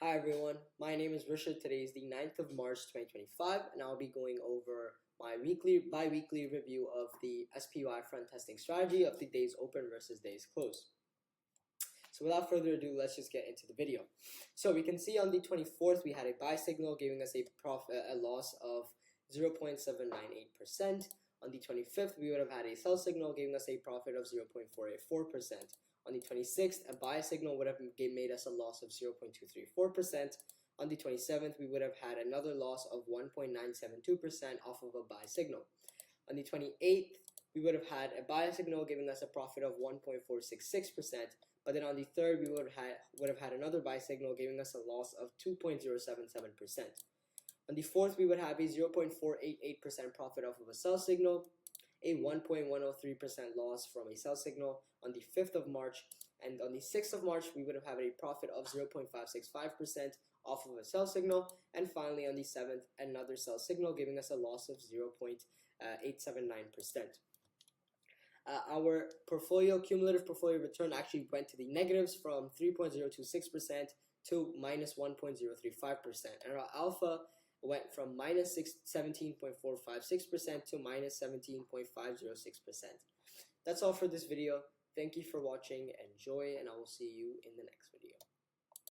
Hi everyone, my name is Rishad. Today is the 9th of March 2025 and I'll be going over my bi-weekly review of the SPY front testing strategy of the days open versus days close. So without further ado, let's just get into the video. So we can see on the 24th we had a buy signal giving us a loss of 0.798%. On the 25th we would have had a sell signal giving us a profit of 0.484%. On the 26th, a buy signal would have made us a loss of 0.234%. On the 27th, we would have had another loss of 1.972% off of a buy signal. On the 28th, we would have had a buy signal giving us a profit of 1.466%. But then on the 3rd, we would have had another buy signal giving us a loss of 2.077%. On the 4th, we would have a 0.488% profit off of a sell signal, a 1.103% loss from a sell signal on the 5th of March, and on the 6th of March we would have had a profit of 0.565% off of a sell signal, and finally on the 7th another sell signal giving us a loss of 0.879%. Our cumulative portfolio return actually went to the negatives from 3.026% to minus 1.035%, and our alpha went from minus 17.456% to minus 17.506%. That's all for this video. Thank you for watching. Enjoy, and I will see you in the next video.